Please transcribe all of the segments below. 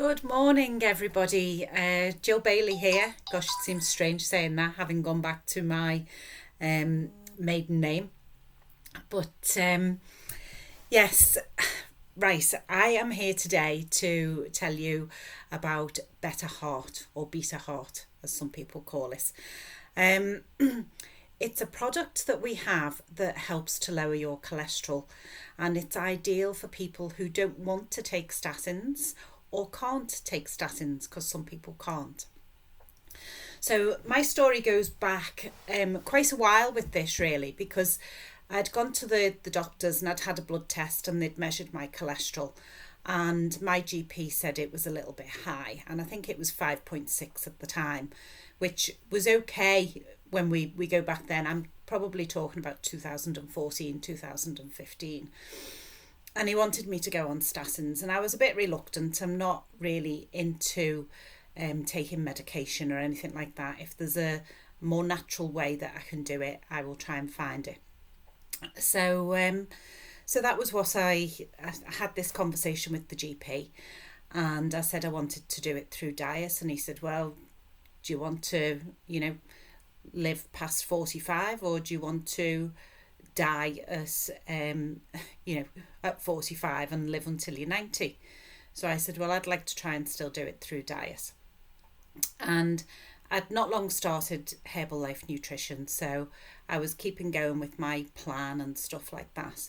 Good morning, everybody. Jill Bailey here. Gosh, it seems strange saying that, having gone back to my maiden name. But yes, right. I am here today to tell you about Better Heart, or Beta Heart, as some people call it. Um, it's a product that we have that helps to lower your cholesterol, and it's ideal for people who don't want to take statins or can't take statins, because some people can't. So my story goes back quite a while with this, really, because I'd gone to the doctors and I'd had a blood test and they'd measured my cholesterol, and my GP said it was a little bit high, and I think it was 5.6 at the time, which was okay. When we go back then, I'm probably talking about 2014, 2015. And he wanted me to go on statins, and I was a bit reluctant. I'm not really into taking medication or anything like that. If there's a more natural way that I can do it, I will try and find it. So that was what I had this conversation with the GP, and I said I wanted to do it through diet, and he said, well, do you want to, live past 45, or do you want to die at 45 and live until you're 90? So I said, well, I'd like to try and still do it through diet. And I'd not long started Herbalife Nutrition, so I was keeping going with my plan and stuff like that.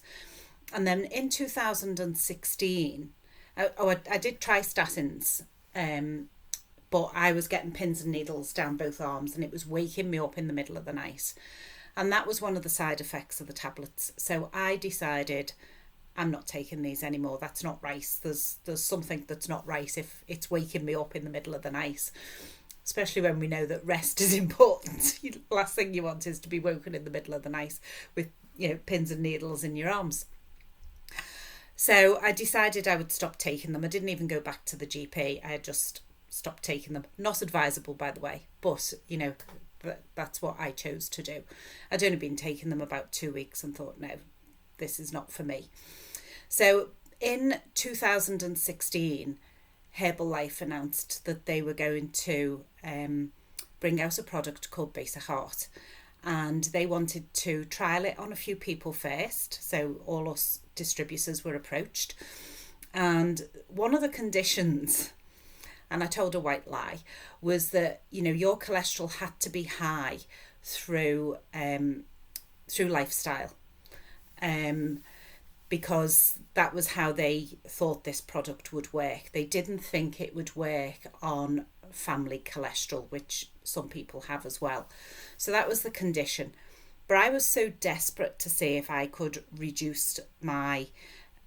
And then in 2016, I did try statins, but I was getting pins and needles down both arms, and it was waking me up in the middle of the night. And that was one of the side effects of the tablets. So I decided I'm not taking these anymore. That's not right. There's something that's not right if it's waking me up in the middle of the night, especially when we know that rest is important. The last thing you want is to be woken in the middle of the night with pins and needles in your arms. So I decided I would stop taking them. I didn't even go back to the GP. I had just stopped taking them. Not advisable, by the way, but that's what I chose to do. I'd only been taking them about 2 weeks and thought, no, this is not for me. So in 2016, Herbalife announced that they were going to bring out a product called Beta Heart, and they wanted to trial it on a few people first. So all us distributors were approached, and one of the conditions, and I told a white lie, was that your cholesterol had to be high through lifestyle, because that was how they thought this product would work. They didn't think it would work on family cholesterol, which some people have as well. So that was the condition. But I was so desperate to see if I could reduce my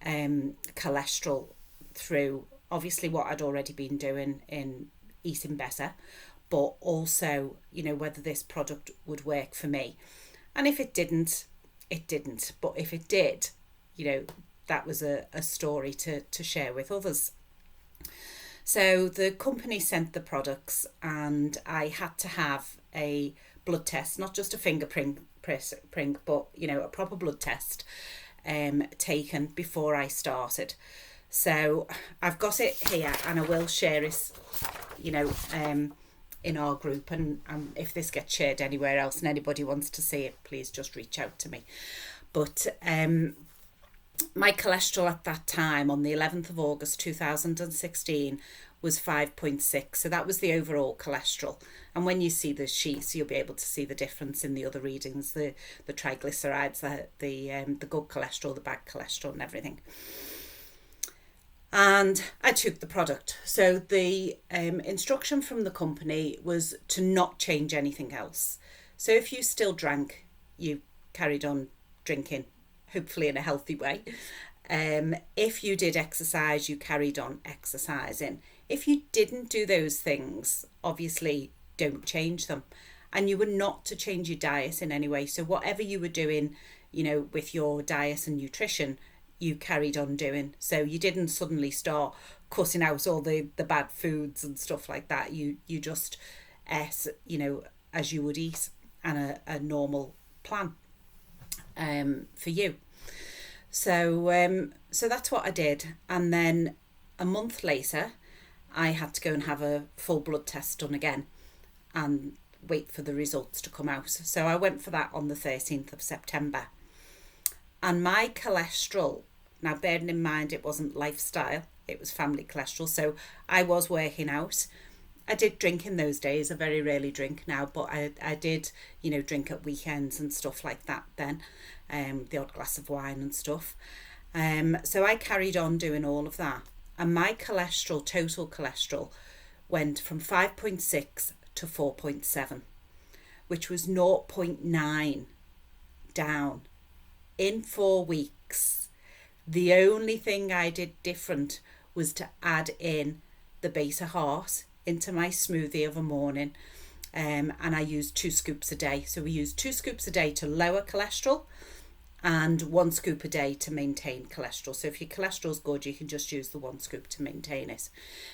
cholesterol through obviously what I'd already been doing in eating better, but also, whether this product would work for me. And if it didn't, it didn't. But if it did, that was a story to share with others. So the company sent the products, and I had to have a blood test, not just a finger prick, but, a proper blood test taken before I started. So I've got it here, and I will share it, in our group. And if this gets shared anywhere else and anybody wants to see it, please just reach out to me. But my cholesterol at that time, on the 11th of August 2016, was 5.6. So that was the overall cholesterol. And when you see the sheets, you'll be able to see the difference in the other readings, the triglycerides, the good cholesterol, the bad cholesterol, and everything. And I took the product. So the instruction from the company was to not change anything else. So if you still drank, you carried on drinking, hopefully in a healthy way. If you did exercise, you carried on exercising. If you didn't do those things, obviously don't change them. And you were not to change your diet in any way. So whatever you were doing, with your diet and nutrition, you carried on doing. So you didn't suddenly start cutting out all the bad foods and stuff like that. You just ate, as you would eat, and a normal plan for you. So that's what I did. And then a month later, I had to go and have a full blood test done again and wait for the results to come out. So I went for that on the 13th of September. And my cholesterol, now bearing in mind it wasn't lifestyle, it was family cholesterol, so I was working out. I did drink in those days. I very rarely drink now, but I did, drink at weekends and stuff like that then, the odd glass of wine and stuff. So I carried on doing all of that. And my cholesterol, total cholesterol, went from 5.6 to 4.7, which was 0.9 down in 4 weeks. The only thing I did different was to add in the Beta Heart into my smoothie of a morning, and I used 2 scoops a day. So we used 2 scoops a day to lower cholesterol and 1 scoop a day to maintain cholesterol. So if your cholesterol's good, you can just use the 1 scoop to maintain it.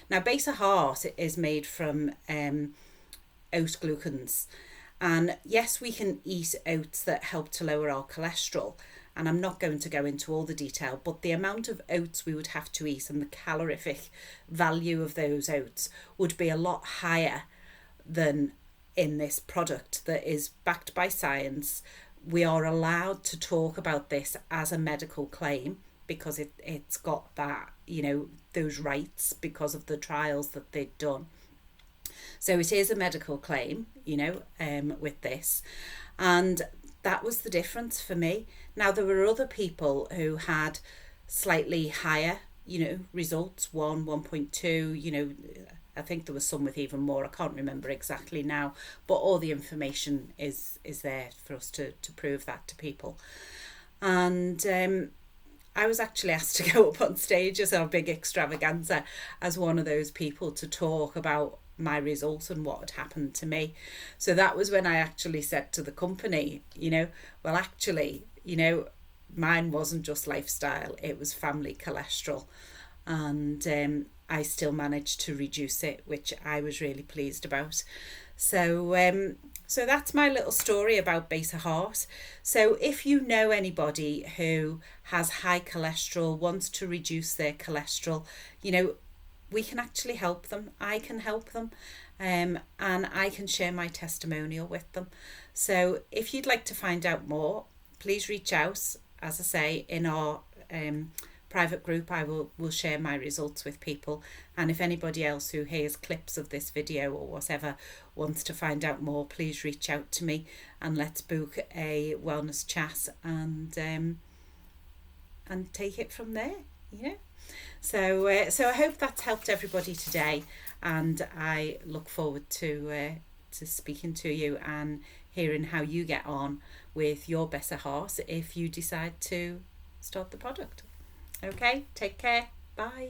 Now, Beta Heart is made from oat glucans, and yes, we can eat oats that help to lower our cholesterol, and I'm not going to go into all the detail, but the amount of oats we would have to eat and the calorific value of those oats would be a lot higher than in this product that is backed by science. We are allowed to talk about this as a medical claim because it's got that, those rights because of the trials that they've done. So it is a medical claim, with this. And that was the difference for me. Now, there were other people who had slightly higher, results, 1.2, I think there was some with even more. I can't remember exactly now, but all the information is there for us to prove that to people. And I was actually asked to go up on stage as our big extravaganza as one of those people to talk about my results and what had happened to me. So that was when I actually said to the company, well, actually, mine wasn't just lifestyle, it was family cholesterol. And I still managed to reduce it, which I was really pleased about. So that's my little story about Beta Heart. So if you know anybody who has high cholesterol, wants to reduce their cholesterol, we can actually help them. I can help them, and I can share my testimonial with them. So if you'd like to find out more, please reach out. As I say, in our private group, I will share my results with people. And if anybody else who hears clips of this video or whatever wants to find out more, please reach out to me and let's book a wellness chat and take it from there. So I hope that's helped everybody today, and I look forward to speaking to you and hearing how you get on with your Beta Heart if you decide to start the product. Okay, take care. Bye.